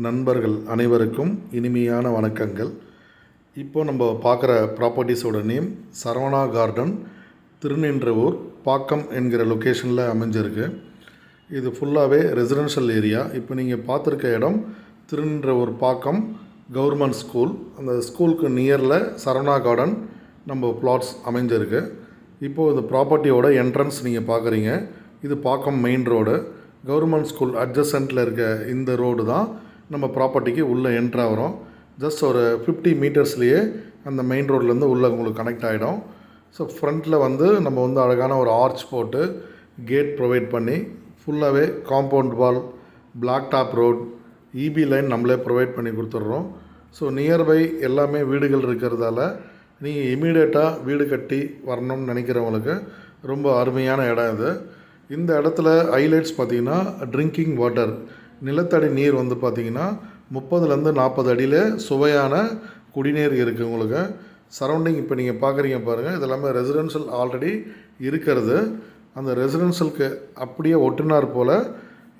நண்பர்கள் அனைவருக்கும் இனிமையான வணக்கங்கள். இப்போது நம்ம பார்க்குற ப்ராப்பர்ட்டிஸோட நேம் சரவணா கார்டன், திருநின்றவூர், பாக்கம் என்கிற லொக்கேஷனில் அமைஞ்சிருக்கு. இது ஃபுல்லாகவே ரெசிடென்ஷியல் ஏரியா. இப்போ நீங்கள் பார்த்துருக்க இடம் திருநின்றவூர் பாக்கம் கவர்மெண்ட் ஸ்கூல். அந்த ஸ்கூலுக்கு நியரில் சரவணா கார்டன் நம்ம பிளாட்ஸ் அமைஞ்சிருக்கு. இப்போது இந்த ப்ராப்பர்ட்டியோட என்ட்ரன்ஸ் நீங்கள் பார்க்குறீங்க. இது பாக்கம் மெயின் ரோடு. கவர்மெண்ட் ஸ்கூல் அட்ஜசன்ட்டில் இருக்க இந்த ரோடு தான் நம்ம ப்ராப்பர்ட்டிக்கு உள்ளே என்ட்ராகிறோம். ஜஸ்ட் ஒரு 50 மீட்டர்ஸ்லேயே அந்த மெயின் ரோட்லேருந்து உள்ளே உங்களுக்கு கனெக்ட் ஆகிடும். ஸோ ஃப்ரண்ட்டில் நம்ம அழகான ஒரு ஆர்ச் போட்டு கேட் ப்ரொவைட் பண்ணி ஃபுல்லாகவே compound wall, black top road, EB line நம்மளே ப்ரொவைட் பண்ணி கொடுத்துட்றோம். ஸோ நியர்பை எல்லாமே வீடுகள் இருக்கிறதால நீங்கள் இமீடியட்டாக வீடு கட்டி வரணும்னு நினைக்கிறவங்களுக்கு ரொம்ப அருமையான இடம் இது. இந்த இடத்துல ஹைலைட்ஸ் பார்த்திங்கன்னா ட்ரிங்கிங் வாட்டர், நிலத்தடி நீர் பார்த்திங்கன்னா 30லேருந்து 40 அடியில் சுவையான குடிநீர் இருக்குது உங்களுக்கு. சரௌண்டிங் இப்போ நீங்கள் பார்க்குறீங்க பாருங்கள், இதெல்லாமே ரெசிடென்ஷியல் ஆல்ரெடி இருக்கிறது. அந்த ரெசிடென்ஷியலுக்கு அப்படியே ஒட்டுனார் போல்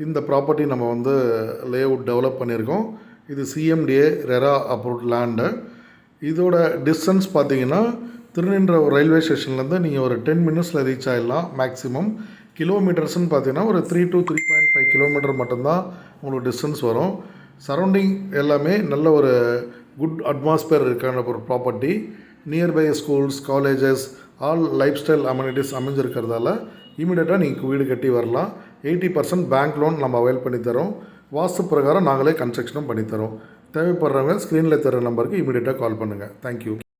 இந்த ப்ராப்பர்ட்டி நம்ம லே அவுட் டெவலப் பண்ணியிருக்கோம். இது சிஎம்டிஏ ரெரா அப்ரூவ்ட் லேண்டு. இதோட டிஸ்டன்ஸ் பார்த்திங்கன்னா திருநின்றவூர் ரயில்வே ஸ்டேஷன்லேருந்து நீங்கள் ஒரு 10 மினிட்ஸில் ரீச் ஆகிடலாம். மேக்ஸிமம் கிலோமீட்டர்ஸ்னு பார்த்தீங்கன்னா ஒரு 3 to 3.5 கிலோமீட்டர் மட்டும்தான் உங்களுக்கு டிஸ்டன்ஸ் வரும். சரௌண்டிங் எல்லாமே நல்ல ஒரு குட் அட்மாஸ்பியர் இருக்கான ஒரு property. Nearby schools, colleges, all life style amenities அமைஞ்சிருக்கிறதால இமீடியட்டாக நீங்கள் வீடு கட்டி வரலாம். 80% பேங்க் லோன் நம்ம அவைல் பண்ணித்தரோம். வாஸ்து பிரகாரம் நாங்களே கன்ஸ்ட்ரக்ஷனும் பண்ணித்தரோம். தேவைப்படுறவங்க ஸ்க்ரீனில் தர நம்பருக்கு இமீடியட்டாக கால் பண்ணுங்கள். தேங்க்யூ.